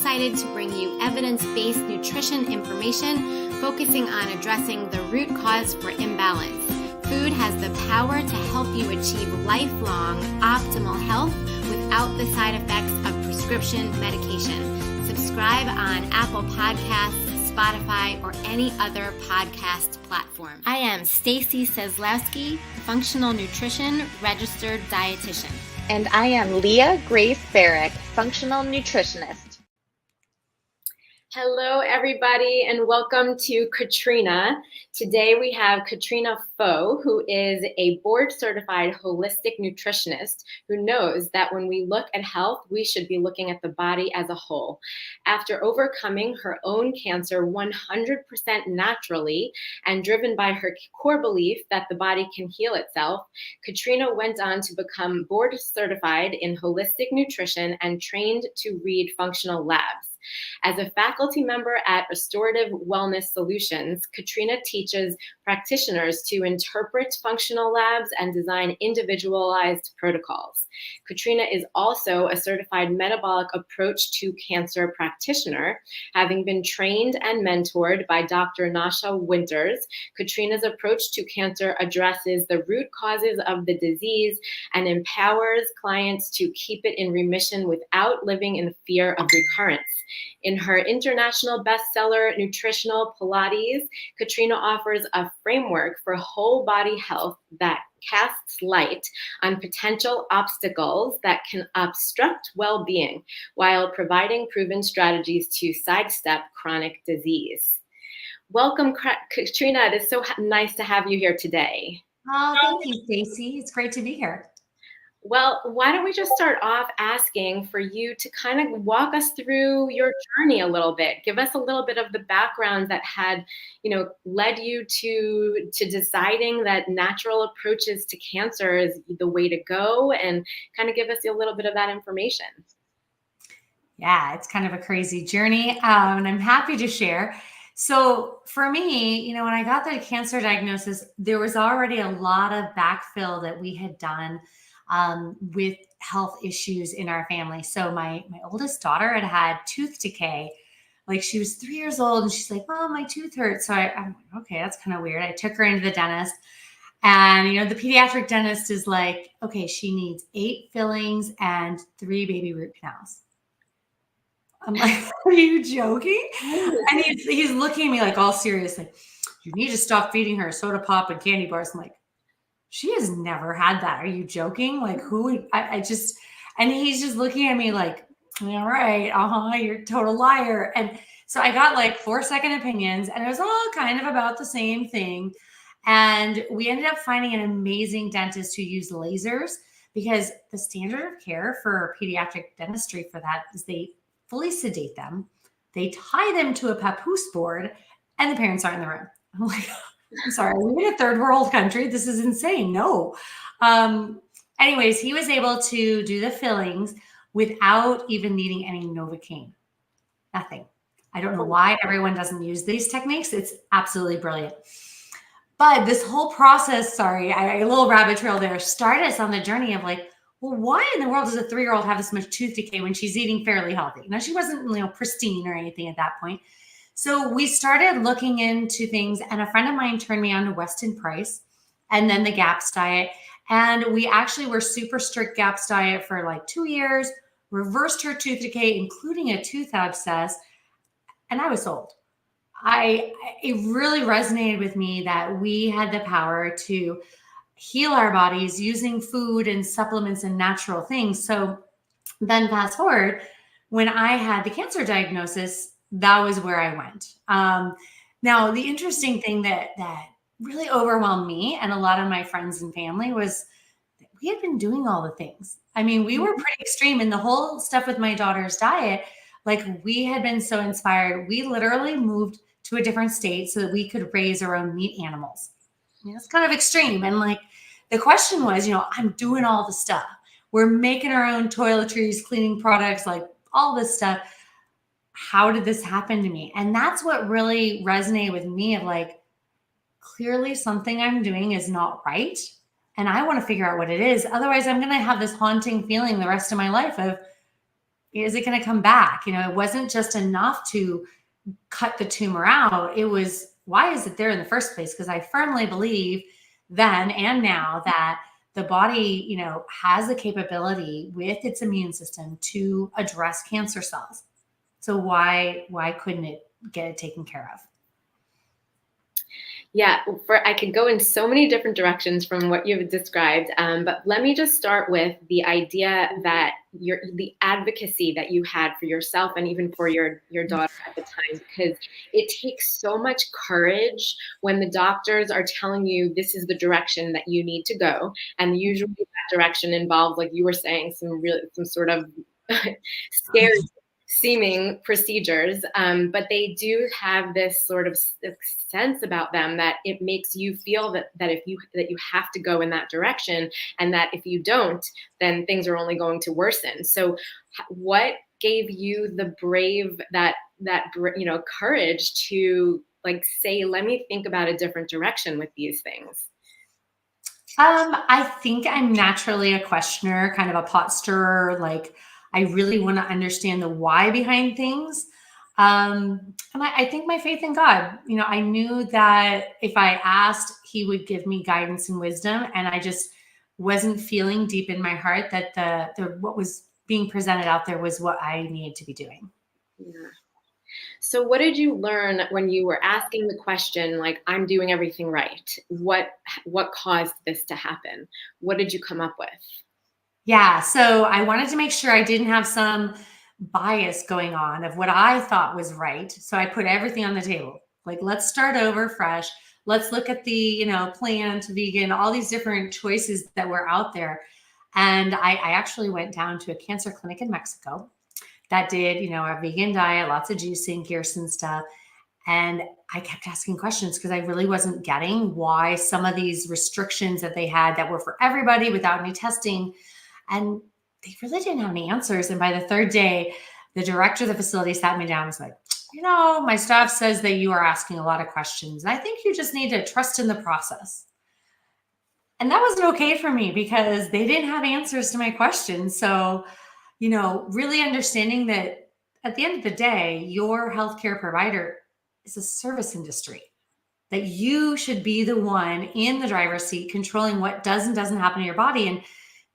excited to bring you evidence-based nutrition information focusing on addressing the root cause for imbalance. Food has the power to help you achieve lifelong optimal health without the side effects of prescription medication. Subscribe on Apple Podcasts, Spotify, or any other podcast platform. I am Stacy Seslowski, functional nutrition registered dietitian. And I am Leah Grace Barrick, functional nutritionist. Hello, everybody, and welcome to Katrina. Today we have Katrina Foe, who is a board-certified holistic nutritionist who knows that when we look at health, we should be looking at the body as a whole. After overcoming her own cancer 100% naturally and driven by her core belief that the body can heal itself, Katrina went on to become board-certified in holistic nutrition and trained to read functional labs. As a faculty member at Restorative Wellness Solutions, Katrina teaches practitioners to interpret functional labs and design individualized protocols. Katrina is also a certified metabolic approach to cancer practitioner. Having been trained and mentored by Dr. Nasha Winters, Katrina's approach to cancer addresses the root causes of the disease and empowers clients to keep it in remission without living in fear of recurrence. In her international bestseller, Nutritional Pilates, Katrina offers a framework for whole body health that casts light on potential obstacles that can obstruct well-being while providing proven strategies to sidestep chronic disease. Welcome, Katrina. It is so nice to have you here today. Oh, thank you, Stacy. It's great to be here. Well, why don't we just start off asking for you to kind of walk us through your journey a little bit. Give us a little bit of the background that had, led you to deciding that natural approaches to cancer is the way to go, and kind of give us a little bit of that information. Yeah, it's kind of a crazy journey, and I'm happy to share. So for me, when I got the cancer diagnosis, there was already a lot of backfill that we had done with health issues in our family. So my oldest daughter had tooth decay. Like, she was 3 years old and she's like, "Oh, my tooth hurts." So I'm like, okay, that's kind of weird. I took her into the dentist, and, the pediatric dentist is like, okay, she needs 8 fillings and 3 baby root canals. I'm like, are you joking? And he's looking at me like all serious, like, "You need to stop feeding her soda pop and candy bars." I'm like, "She has never had that. Are you joking? Like, who would, and he's just looking at me like, all right, you're a total liar." And so I got like 4-second opinions, and it was all kind of about the same thing. And we ended up finding an amazing dentist who used lasers, because the standard of care for pediatric dentistry for that is they fully sedate them, they tie them to a papoose board, and the parents aren't in the room. I'm like, I'm sorry, are we in a third world country? This is insane. No. Anyways, he was able to do the fillings without even needing any Novocaine. Nothing. I don't know why everyone doesn't use these techniques. It's absolutely brilliant. But this whole process, a little rabbit trail there, started us on the journey of like, well, why in the world does a 3-year-old have this much tooth decay when she's eating fairly healthy? Now, she wasn't, pristine or anything at that point. So we started looking into things, and a friend of mine turned me on to Weston Price and then the GAPS diet. And we actually were super strict GAPS diet for like 2 years, reversed her tooth decay, including a tooth abscess. And I was sold. It really resonated with me that we had the power to heal our bodies using food and supplements and natural things. So then fast forward, when I had the cancer diagnosis, that was where I went. Now, the interesting thing that really overwhelmed me and a lot of my friends and family was that we had been doing all the things. I mean, we were pretty extreme in the whole stuff with my daughter's diet. Like, we had been so inspired. We literally moved to a different state so that we could raise our own meat animals. It's kind of extreme. And like, the question was, I'm doing all the stuff. We're making our own toiletries, cleaning products, like all this stuff. How did this happen to me? And that's what really resonated with me, of like, clearly something I'm doing is not right. And I want to figure out what it is. Otherwise, I'm going to have this haunting feeling the rest of my life of, is it going to come back? It wasn't just enough to cut the tumor out. It was, why is it there in the first place? Because I firmly believe then and now that the body, has the capability with its immune system to address cancer cells. So why couldn't it get it taken care of? Yeah, I could go in so many different directions from what you've described, but let me just start with the idea that the advocacy that you had for yourself and even for your daughter at the time, because it takes so much courage when the doctors are telling you this is the direction that you need to go, and usually that direction involves, like you were saying, some sort of scary seeming procedures, but they do have this sort of sense about them that it makes you feel that you have to go in that direction, and that if you don't, then things are only going to worsen. So what gave you the courage to say, let me think about a different direction with these things? I think I'm naturally a questioner, kind of a pot stirrer. Like, I really want to understand the why behind things. And I think my faith in God, I knew that if I asked, he would give me guidance and wisdom. And I just wasn't feeling deep in my heart that the what was being presented out there was what I needed to be doing. Yeah. So what did you learn when you were asking the question, like, I'm doing everything right? What caused this to happen? What did you come up with? Yeah. So I wanted to make sure I didn't have some bias going on of what I thought was right. So I put everything on the table. Like, let's start over fresh. Let's look at the, plant, vegan, all these different choices that were out there. And I actually went down to a cancer clinic in Mexico that did, a vegan diet, lots of juicing, Kirsten stuff. And I kept asking questions because I really wasn't getting why some of these restrictions that they had that were for everybody without any testing. And they really didn't have any answers. And by the third day, the director of the facility sat me down and was like, my staff says that you are asking a lot of questions. And I think you just need to trust in the process. And that wasn't okay for me because they didn't have answers to my questions. So, really understanding that at the end of the day, your healthcare provider is a service industry, that you should be the one in the driver's seat controlling what does and doesn't happen to your body. And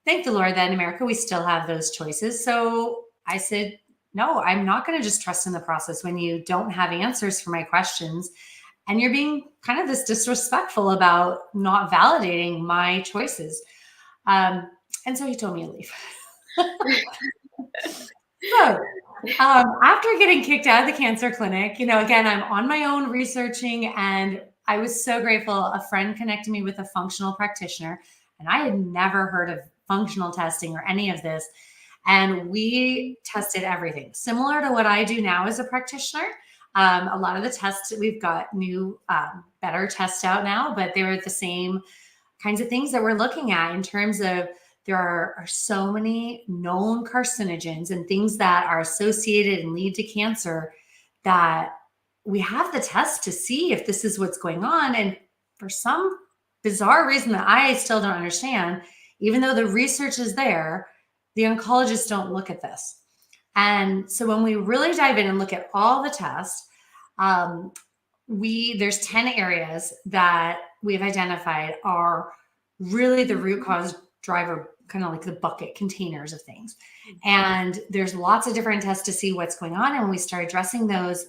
thank the Lord that in America, we still have those choices. So I said, no, I'm not going to just trust in the process when you don't have answers for my questions. And you're being kind of this disrespectful about not validating my choices. And so he told me to leave. So after getting kicked out of the cancer clinic, again, I'm on my own researching, and I was so grateful. A friend connected me with a functional practitioner, and I had never heard of functional testing or any of this. And we tested everything similar to what I do now as a practitioner. A lot of the tests, we've got new, better tests out now, but they were the same kinds of things that we're looking at in terms of there are so many known carcinogens and things that are associated and lead to cancer that we have the test to see if this is what's going on. And for some bizarre reason that I still don't understand, even though the research is there, the oncologists don't look at this. And so when we really dive in and look at all the tests, there's 10 areas that we've identified are really the root cause driver, kind of like the bucket containers of things. And there's lots of different tests to see what's going on. And when we start addressing those,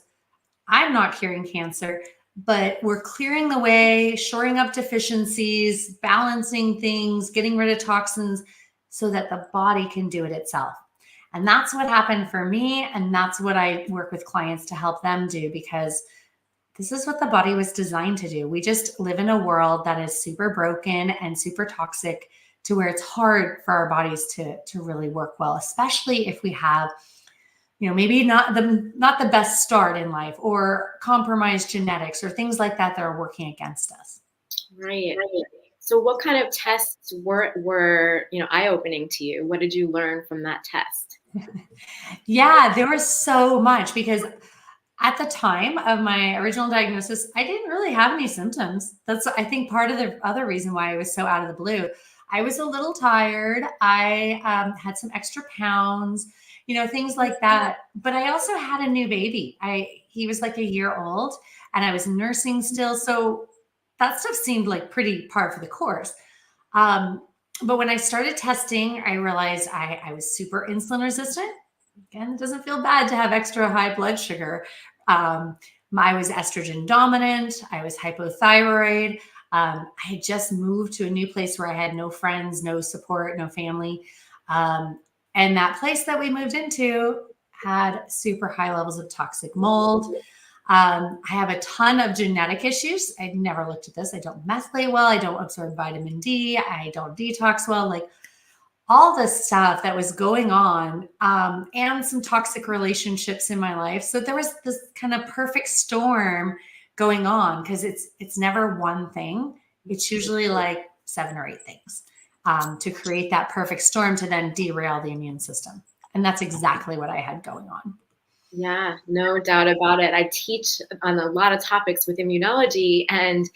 I'm not curing cancer, but we're clearing the way, shoring up deficiencies, balancing things, getting rid of toxins so that the body can do it itself. And that's what happened for me. And that's what I work with clients to help them do, because this is what the body was designed to do. We just live in a world that is super broken and super toxic, to where it's hard for our bodies to really work well, especially if we have, maybe not the best start in life, or compromised genetics, or things like that are working against us. Right. So what kind of tests were eye-opening to you? What did you learn from that test? Yeah, there was so much, because at the time of my original diagnosis, I didn't really have any symptoms. That's, I think, part of the other reason why I was so out of the blue. I was a little tired. I had some extra pounds. things like that. But I also had a new baby. He was like a year old and I was nursing still. So that stuff seemed like pretty par for the course. But when I started testing, I realized I was super insulin resistant. Again, it doesn't feel bad to have extra high blood sugar. I was estrogen dominant. I was hypothyroid. I had just moved to a new place where I had no friends, no support, no family. And that place that we moved into had super high levels of toxic mold. I have a ton of genetic issues. I never looked at this. I don't methylate well. I don't absorb vitamin D. I don't detox well. Like all this stuff that was going on, and some toxic relationships in my life. So there was this kind of perfect storm going on, because it's never one thing. It's usually like 7 or 8 things, to create that perfect storm to then derail the immune system. And that's exactly what I had going on. Yeah, no doubt about it. I teach on a lot of topics with immunology, and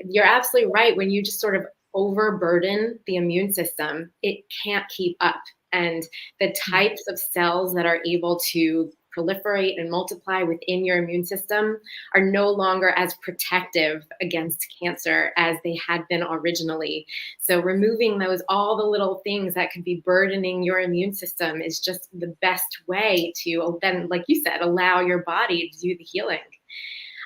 you're absolutely right. When you just sort of overburden the immune system, it can't keep up. And the types of cells that are able to proliferate and multiply within your immune system are no longer as protective against cancer as they had been originally. So removing all the little things that could be burdening your immune system is just the best way to then, like you said, allow your body to do the healing.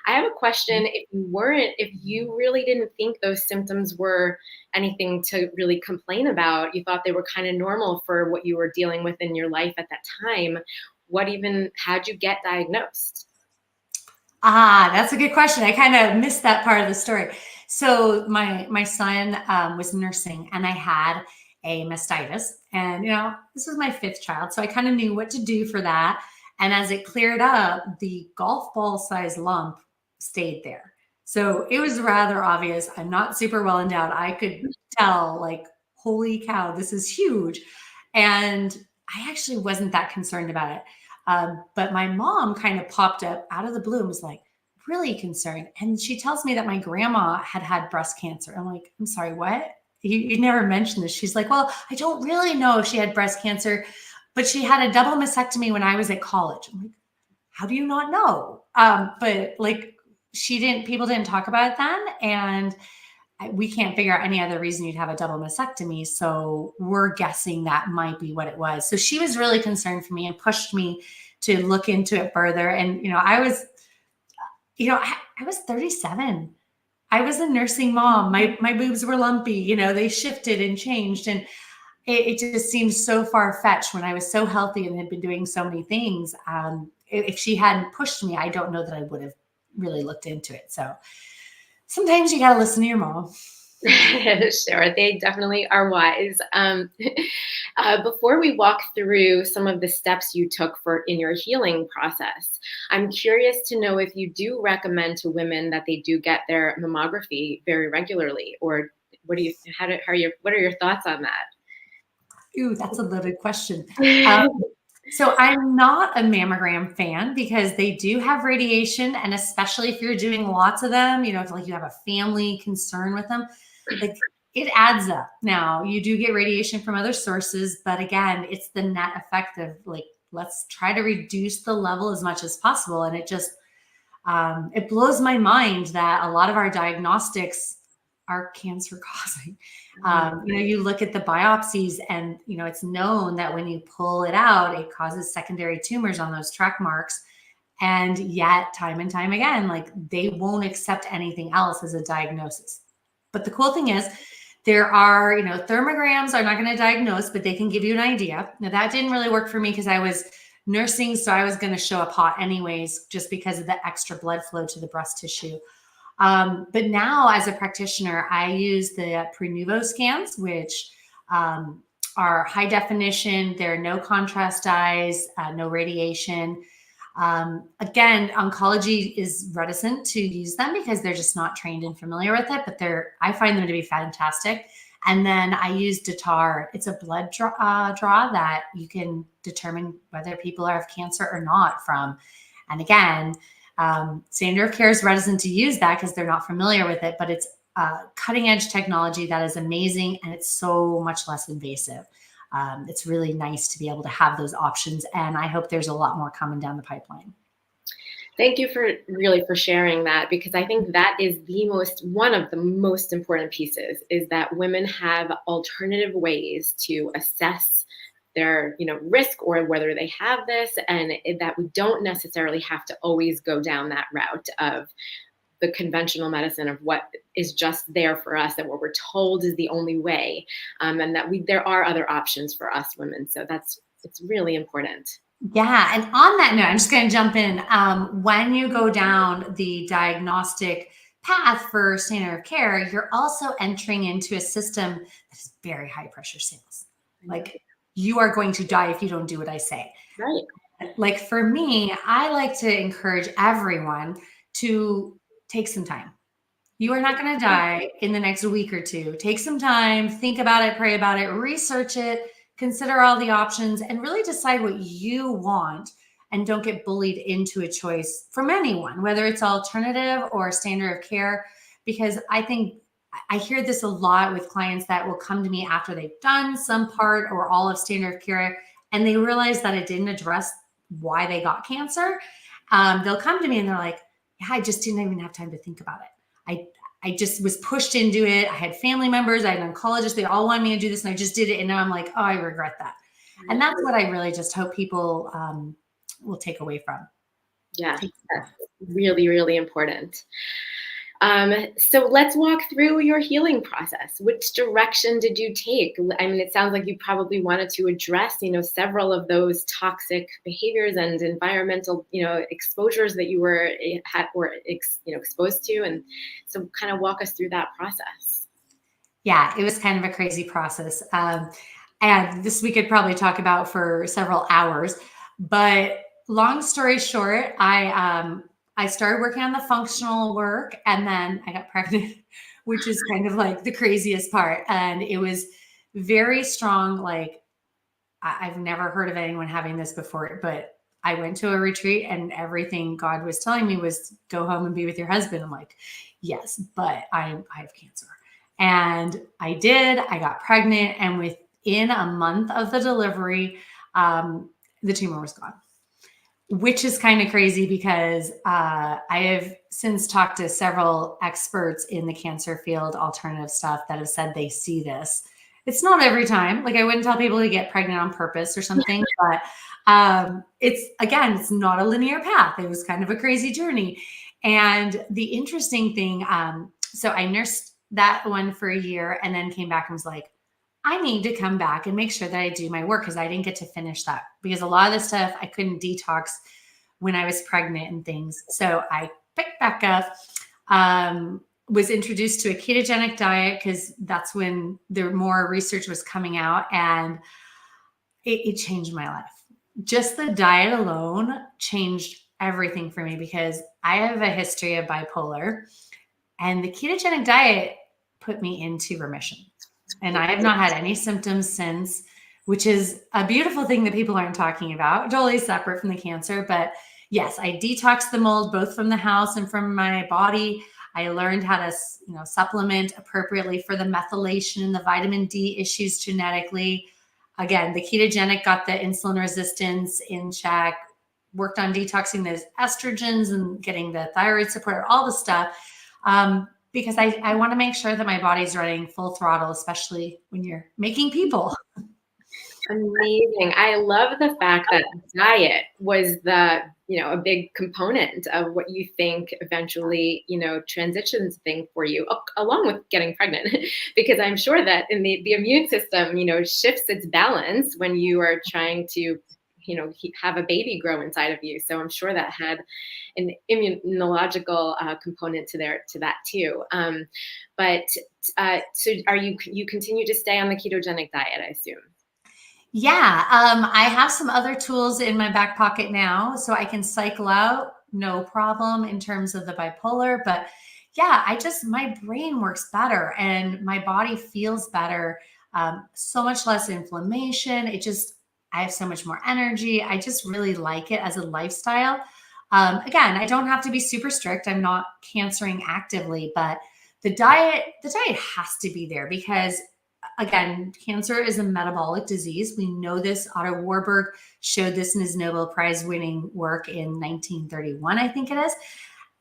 I have a question. If you really didn't think those symptoms were anything to really complain about, you thought they were kind of normal for what you were dealing with in your life at that time, how'd you get diagnosed? That's a good question. I kind of missed that part of the story. So my son was nursing, and I had a mastitis, and this was my 5th child, so I kind of knew what to do for that. And as it cleared up, the golf ball size lump stayed there. So it was rather obvious. I'm not super well endowed. I could tell, like, holy cow, this is huge. And I actually wasn't that concerned about it. But my mom kind of popped up out of the blue and was like really concerned. And she tells me that my grandma had breast cancer. I'm like, I'm sorry, what? You never mentioned this. She's like, well, I don't really know if she had breast cancer, but she had a double mastectomy when I was at college. I'm like, how do you not know? But like, people didn't talk about it then. And we can't figure out any other reason you'd have a double mastectomy. So we're guessing that might be what it was. So she was really concerned for me and pushed me to look into it further. And, I was 37. I was a nursing mom. My boobs were lumpy, they shifted and changed. And it just seemed so far-fetched when I was so healthy and had been doing so many things. If she hadn't pushed me, I don't know that I would have really looked into it. So sometimes you got to listen to your mom. Sure, they definitely are wise. Before we walk through some of the steps you took in your healing process, I'm curious to know if you do recommend to women that they do get their mammography very regularly, or what are your thoughts on that? Ooh, that's a loaded question. So I'm not a mammogram fan because they do have radiation, and especially if you're doing lots of them, if like you have a family concern with them, like it adds up. Now you do get radiation from other sources, but again, it's the net effect of like, let's try to reduce the level as much as possible. And it just, it blows my mind that a lot of our diagnostics are cancer causing. You look at the biopsies and, it's known that when you pull it out, it causes secondary tumors on those track marks. And yet time and time again, like they won't accept anything else as a diagnosis. But the cool thing is there are, thermograms are not going to diagnose, but they can give you an idea. Now that didn't really work for me because I was nursing. So I was going to show up hot anyways, just because of the extra blood flow to the breast tissue. But now as a practitioner, I use the Prenuvo scans, which are high definition. There are no contrast dyes, no radiation. Again, oncology is reticent to use them because they're just not trained and familiar with it, but I find them to be fantastic. And then I use Datar. It's a blood draw that you can determine whether people have cancer or not from. And again, standard of care is reticent to use that because they're not familiar with it, but it's cutting edge technology that is amazing, and it's so much less invasive. it's really nice to be able to have those options. And I hope there's a lot more coming down the pipeline. Thank you for sharing that, because I think that is one of the most important pieces, is that women have alternative ways to assess their risk, or whether they have this, and that we don't necessarily have to always go down that route of the conventional medicine, of what is just there for us, that what we're told is the only way, and that there are other options for us women. So it's really important. Yeah. And on that note, I'm just going to jump in. When you go down the diagnostic path for standard of care, you're also entering into a system that is very high pressure sales. Like, you are going to die if you don't do what I say. Right. Like, for me, I like to encourage everyone to take some time. You are not going to die in the next week or two. Take some time, think about it, pray about it, research it, consider all the options, and really decide what you want, and don't get bullied into a choice from anyone, whether it's alternative or standard of care. Because I think I hear this a lot with clients that will come to me after they've done some part or all of standard of care, and they realize that it didn't address why they got cancer. They'll come to me and they're like, yeah, I just didn't even have time to think about it. I just was pushed into it. I had family members, I had oncologists, they all wanted me to do this, and I just did it. And now I'm like, oh, I regret that. And that's what I really just hope people will take away from. Yeah, that's really, really important. So let's walk through your healing process. Which direction did you take? I mean, it sounds like you probably wanted to address, several of those toxic behaviors and environmental, exposures that you were exposed to. And so kind of walk us through that process. Yeah, it was kind of a crazy process. And this we could probably talk about for several hours, but long story short, I started working on the functional work, and then I got pregnant, which is kind of like the craziest part. And it was very strong. Like, I've never heard of anyone having this before, but I went to a retreat, and everything God was telling me was go home and be with your husband. I'm like, yes, but I have cancer. And I did. I got pregnant, and within a month of the delivery, the tumor was gone. Which is kind of crazy, because I have since talked to several experts in the cancer field, alternative stuff, that have said they see this. It's not every time. Like, I wouldn't tell people to get pregnant on purpose or something, but it's not a linear path. It was kind of a crazy journey. And the interesting thing, so I nursed that one for a year, and then came back and was like, I need to come back and make sure that I do my work, because I didn't get to finish that, because a lot of the stuff I couldn't detox when I was pregnant and things. So I picked back up, was introduced to a ketogenic diet, because that's when there more research was coming out, and it changed my life. Just the diet alone changed everything for me, because I have a history of bipolar, and the ketogenic diet put me into remission. And I have not had any symptoms since, which is a beautiful thing that people aren't talking about, totally separate from the cancer. But yes, I detoxed the mold, both from the house and from my body. I learned how to, supplement appropriately for the methylation and the vitamin D issues genetically. Again, the ketogenic got the insulin resistance in check, worked on detoxing those estrogens and getting the thyroid support, all the stuff. Because I want to make sure that my body's running full throttle, especially when you're making people. Amazing. I love the fact that diet was a big component of what you think eventually, transitions thing for you, along with getting pregnant, because I'm sure that in the immune system, shifts its balance when you are trying to, have a baby grow inside of you. So I'm sure that had an immunological component to that too. So you continue to stay on the ketogenic diet, I assume? Yeah. I have some other tools in my back pocket now, so I can cycle out, no problem, in terms of the bipolar. But yeah, my brain works better, and my body feels better. So much less inflammation. I have so much more energy. I just really like it as a lifestyle. Again, I don't have to be super strict. I'm not cancering actively, but the diet has to be there, because again, cancer is a metabolic disease. We know this. Otto Warburg showed this in his Nobel Prize winning work in 1931, I think it is.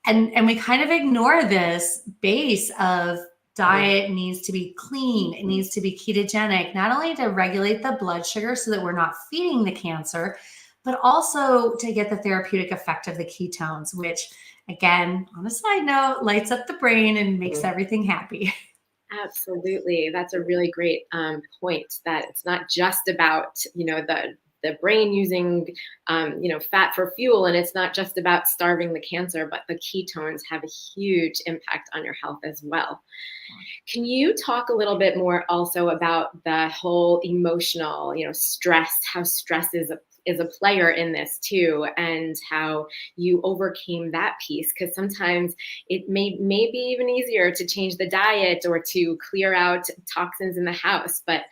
And we kind of ignore this base of diet needs to be clean. It needs to be ketogenic, not only to regulate the blood sugar so that we're not feeding the cancer, but also to get the therapeutic effect of the ketones, which, again, on a side note, lights up the brain and makes everything happy. Absolutely. That's a really great point, that it's not just about, the brain using, fat for fuel, and it's not just about starving the cancer, but the ketones have a huge impact on your health as well. Can you talk a little bit more also about the whole emotional, stress, how stress is a player in this too, and how you overcame that piece? Because sometimes it may be even easier to change the diet or to clear out toxins in the house, but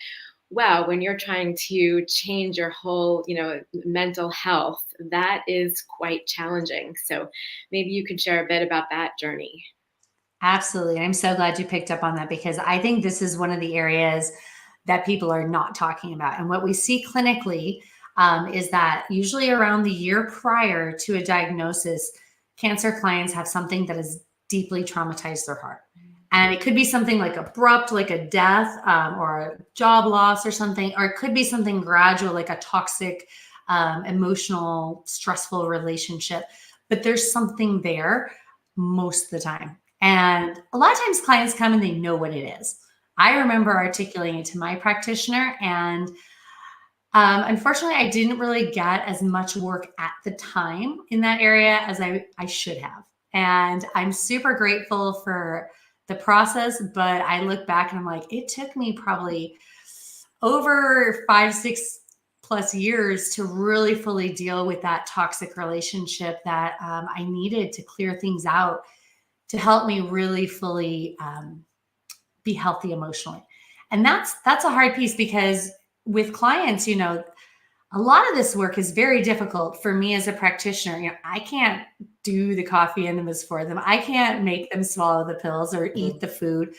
wow, when you're trying to change your whole, mental health, that is quite challenging. So maybe you could share a bit about that journey. Absolutely. I'm so glad you picked up on that, because I think this is one of the areas that people are not talking about. And what we see clinically is that usually around the year prior to a diagnosis, cancer clients have something that has deeply traumatized their heart. And it could be something like abrupt, like a death or a job loss or something, or it could be something gradual, like a toxic, emotional, stressful relationship. But there's something there most of the time. And a lot of times clients come and they know what it is. I remember articulating it to my practitioner, and unfortunately, I didn't really get as much work at the time in that area as I should have. And I'm super grateful for the process, but I look back and I'm like, it took me probably over 5, 6+ years to really fully deal with that toxic relationship that I needed to clear things out to help me really fully be healthy emotionally. And that's a hard piece, because with clients, a lot of this work is very difficult for me as a practitioner. I can't do the coffee enemas for them. I can't make them swallow the pills or eat the food.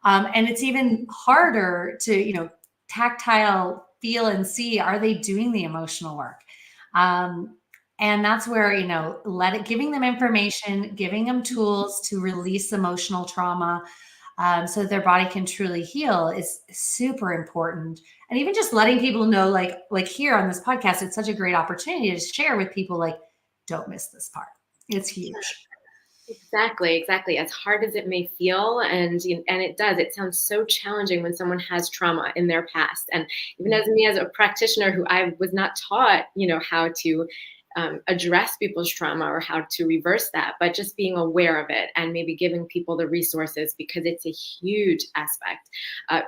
And it's even harder to, tactile feel and see, are they doing the emotional work? And that's where, giving them information, giving them tools to release emotional trauma, so their body can truly heal is super important. And even just letting people know, like here on this podcast, it's such a great opportunity to share with people, like, don't miss this part. It's huge. Exactly. As hard as it may feel, and it does. It sounds so challenging when someone has trauma in their past. And even as me, as a practitioner who I was not taught, how to address people's trauma or how to reverse that, but just being aware of it and maybe giving people the resources, because it's a huge aspect,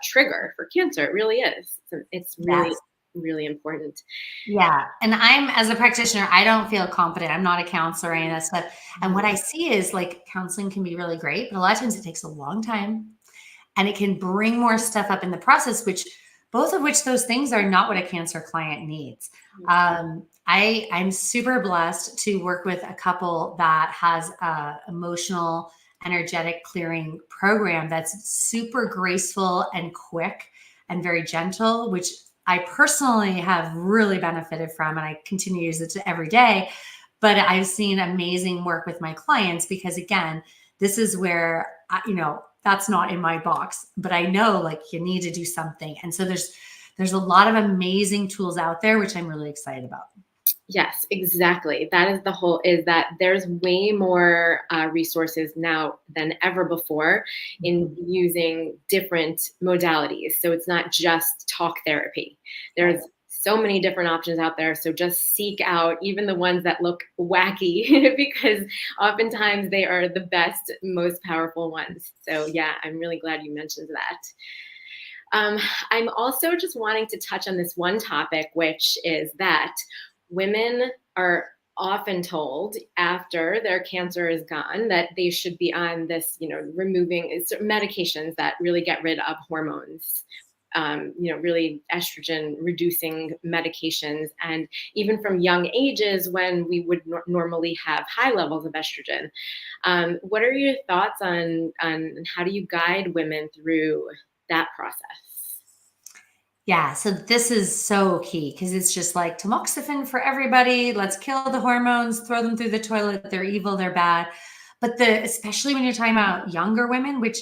trigger for cancer. It really is. It's really, Yes. really important. Yeah. And as a practitioner, I don't feel confident. I'm not a counselor or any of that stuff. And what I see is, like, counseling can be really great, but a lot of times it takes a long time and it can bring more stuff up in the process, both of which those things are not what a cancer client needs. I'm super blessed to work with a couple that has a emotional, energetic clearing program that's super graceful and quick and very gentle, which I personally have really benefited from, and I continue to use it every day. But I've seen amazing work with my clients, because, again, this is where, that's not in my box, but I know, like, you need to do something. And so there's a lot of amazing tools out there, which I'm really excited about. Yes, exactly. That is is that there's way more resources now than ever before in using different modalities. So it's not just talk therapy. There's so many different options out there. So just seek out even the ones that look wacky, because oftentimes they are the best, most powerful ones. So yeah, I'm really glad you mentioned that. I'm also just wanting to touch on this one topic, which is that women are often told after their cancer is gone that they should be on this, removing medications that really get rid of hormones, really estrogen reducing medications, and even from young ages when we would normally have high levels of estrogen. What are your thoughts on how do you guide women through that process? Yeah, so this is so key because it's just like tamoxifen for everybody. Let's kill the hormones, throw them through the toilet. They're evil, they're bad. But especially when you're talking about younger women, which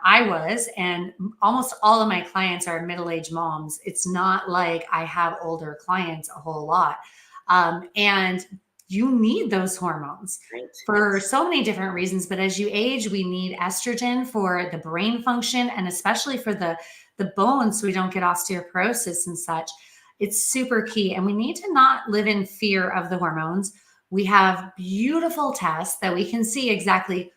I was, and almost all of my clients are middle-aged moms. It's not like I have older clients a whole lot. And you need those hormones Right. for so many different reasons. But as you age, we need estrogen for the brain function and especially for the bones so we don't get osteoporosis and such. It's super key. And we need to not live in fear of the hormones. We have beautiful tests that we can see exactly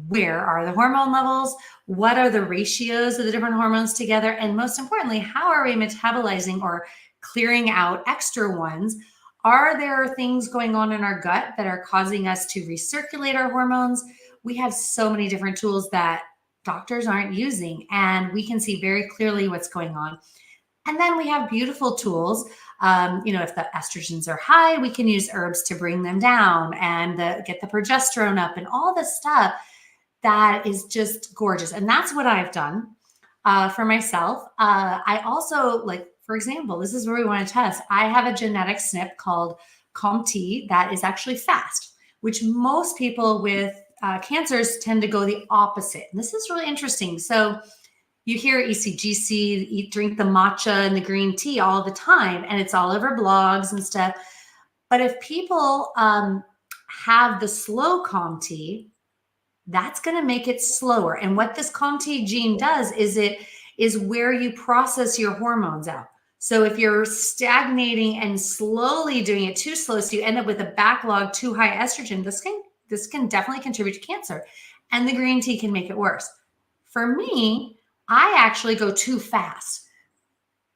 where are the hormone levels, what are the ratios of the different hormones together, and most importantly, how are we metabolizing or clearing out extra ones? Are there things going on in our gut that are causing us to recirculate our hormones? We have so many different tools that doctors aren't using, and we can see very clearly what's going on. And then we have beautiful tools. If the estrogens are high, we can use herbs to bring them down and get the progesterone up and all this stuff that is just gorgeous. And that's what I've done for myself. I also, like, for example, this is where we want to test. I have a genetic SNP called COMT that is actually fast, which most people with cancers tend to go the opposite. And this is really interesting. So you hear ECGC, drink the matcha and the green tea all the time, and it's all over blogs and stuff. But if people have the slow COMT, that's going to make it slower. And what this COMT gene does is it is where you process your hormones out. So if you're stagnating and slowly doing it too slow, so you end up with a backlog, too high estrogen, this can definitely contribute to cancer. And the green tea can make it worse. For me, I actually go too fast.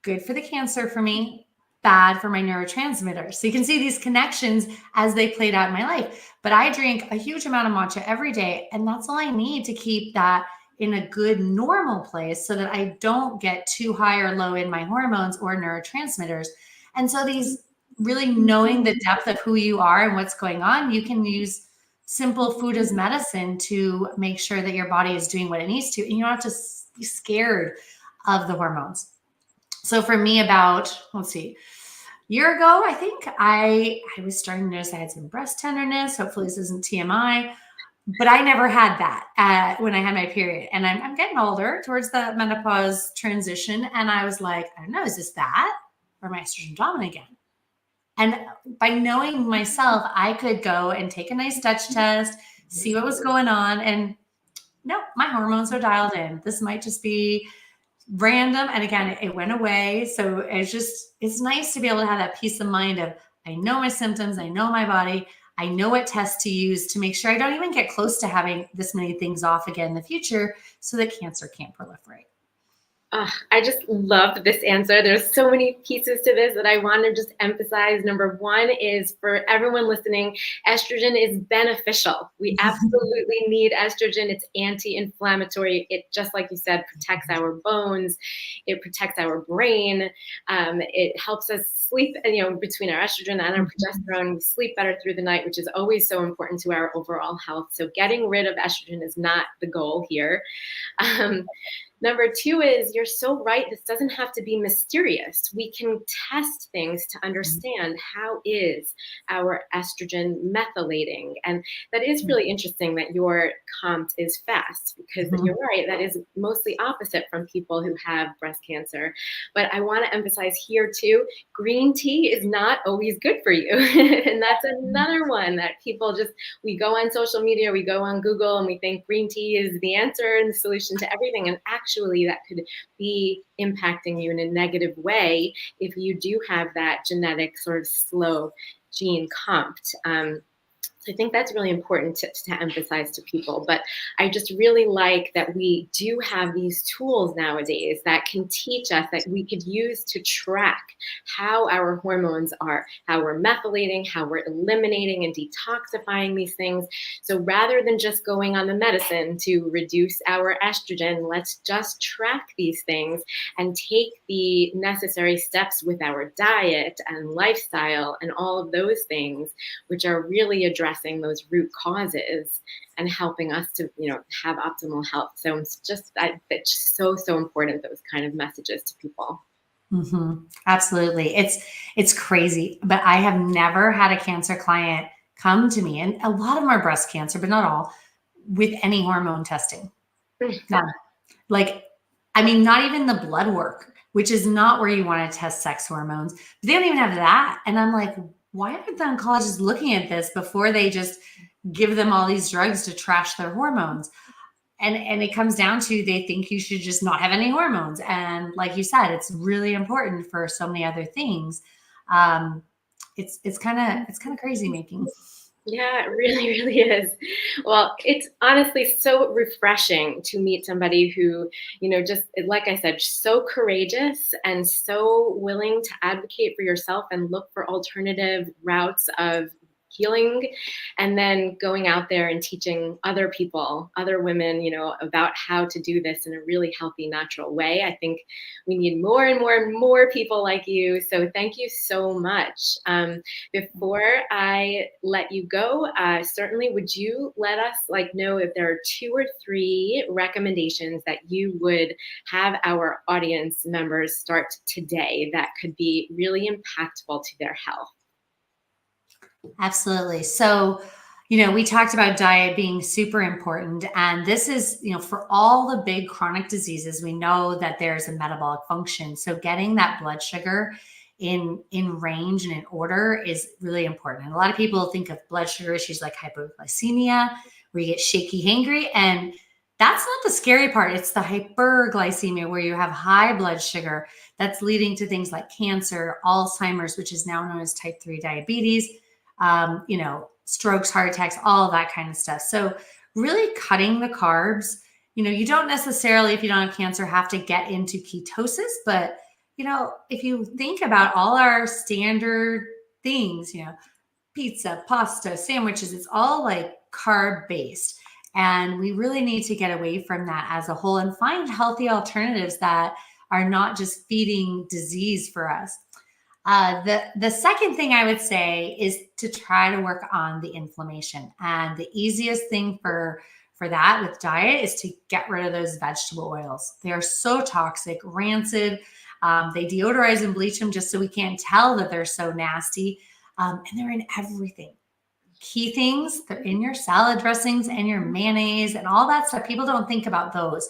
Good for the cancer for me, bad for my neurotransmitters. So you can see these connections as they played out in my life. But I drink a huge amount of matcha every day, and that's all I need to keep that in a good normal place so that I don't get too high or low in my hormones or neurotransmitters. And so these really knowing the depth of who you are and what's going on, you can use simple food as medicine to make sure that your body is doing what it needs to. And you don't have to be scared of the hormones. So for me, about, let's see, year ago, I think I was starting to notice I had some breast tenderness. Hopefully this isn't TMI, but I never had that when I had my period. And I'm getting older towards the menopause transition. And I was like, I don't know, is this that or my estrogen dominant again? And by knowing myself, I could go and take a nice Dutch test, see what was going on. And no, my hormones are dialed in. This might just be random. And again, it went away. So it's nice to be able to have that peace of mind of, I know my symptoms, I know my body, I know what tests to use to make sure I don't even get close to having this many things off again in the future so that cancer can't proliferate. I just loved this answer. There's so many pieces to this that I want to just emphasize. Number one is, for everyone listening, estrogen is beneficial. We absolutely need estrogen. It's anti-inflammatory. It, just like you said, protects our bones. It protects our brain. It helps us sleep, between our estrogen and our progesterone, we sleep better through the night, which is always so important to our overall health. So getting rid of estrogen is not the goal here. Number two is, you're so right, this doesn't have to be mysterious. We can test things to understand how is our estrogen methylating. And that is really interesting that your COMT is fast, because you're right, that is mostly opposite from people who have breast cancer. But I want to emphasize here too, green tea is not always good for you. And that's another one that people we go on social media, we go on Google, and we think green tea is the answer and the solution to everything. And actually that could be impacting you in a negative way if you do have that genetic sort of slow gene COMT. So I think that's really important to emphasize to people. But I just really like that we do have these tools nowadays that can teach us, that we could use to track how our hormones are, how we're methylating, how we're eliminating and detoxifying these things. So rather than just going on the medicine to reduce our estrogen, let's just track these things and take the necessary steps with our diet and lifestyle and all of those things, which are really addressing those root causes and helping us to, have optimal health. So it's just so important, those kind of messages to people. Absolutely. It's crazy, but I have never had a cancer client come to me, and a lot of them are breast cancer, but not all, with any hormone testing. None. Like, I mean, not even the blood work, which is not where you want to test sex hormones. But they don't even have that. And I'm like, why aren't the oncologists looking at this before they just give them all these drugs to trash their hormones? And it comes down to they think you should just not have any hormones. And like you said, it's really important for so many other things. Um, it's kind of crazy making. Yeah, it really, really is. Well, it's honestly so refreshing to meet somebody who, just like I said, so courageous and so willing to advocate for yourself and look for alternative routes of healing, and then going out there and teaching other people, other women, about how to do this in a really healthy, natural way. I think we need more and more and more people like you. So thank you so much. Before I let you go, certainly would you let us know if there are 2 or 3 recommendations that you would have our audience members start today that could be really impactful to their health? Absolutely. So, we talked about diet being super important. And this is, for all the big chronic diseases, we know that there's a metabolic function. So getting that blood sugar in range and in order is really important. And a lot of people think of blood sugar issues like hypoglycemia, where you get shaky, hangry. And that's not the scary part. It's the hyperglycemia, where you have high blood sugar that's leading to things like cancer, Alzheimer's, which is now known as type 3 diabetes, strokes, heart attacks, all that kind of stuff. So really cutting the carbs, you don't necessarily, if you don't have cancer, have to get into ketosis, but if you think about all our standard things, pizza, pasta, sandwiches, it's all like carb based. And we really need to get away from that as a whole and find healthy alternatives that are not just feeding disease for us. The second thing I would say is to try to work on the inflammation. And the easiest thing for that with diet is to get rid of those vegetable oils. They are so toxic, rancid. They deodorize and bleach them just so we can't tell that they're so nasty. And they're in everything. Key things, they're in your salad dressings and your mayonnaise and all that stuff. People don't think about those.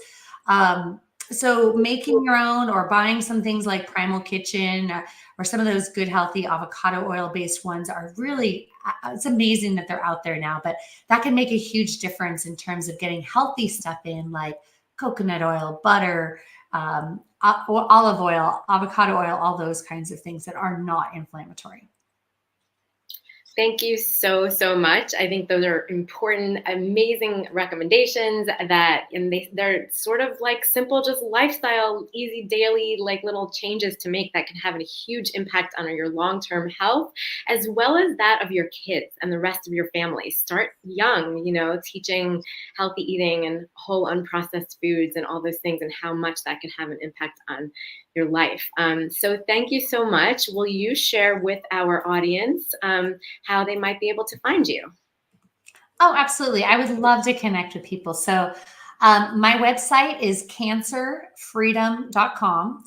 So making your own or buying some things like Primal Kitchen or some of those good, healthy avocado oil based ones are really, it's amazing that they're out there now, but that can make a huge difference in terms of getting healthy stuff in, like coconut oil, butter, olive oil, avocado oil, all those kinds of things that are not inflammatory. Thank you so, so much. I think those are important, amazing recommendations and they're sort of like simple, just lifestyle, easy daily, like little changes to make that can have a huge impact on your long-term health, as well as that of your kids and the rest of your family. Start young, teaching healthy eating and whole unprocessed foods and all those things, and how much that can have an impact on your life. So thank you so much. Will you share with our audience how they might be able to find you? Oh, absolutely. I would love to connect with people. So my website is cancerfreedom.com.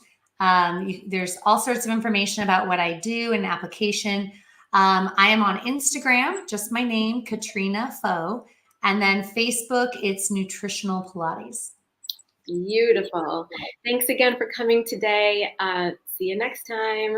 There's all sorts of information about what I do and application. I am on Instagram, just my name, Katrina Foe. And then Facebook, it's Nutritional Pilates. Beautiful. Thanks again for coming today. See you next time.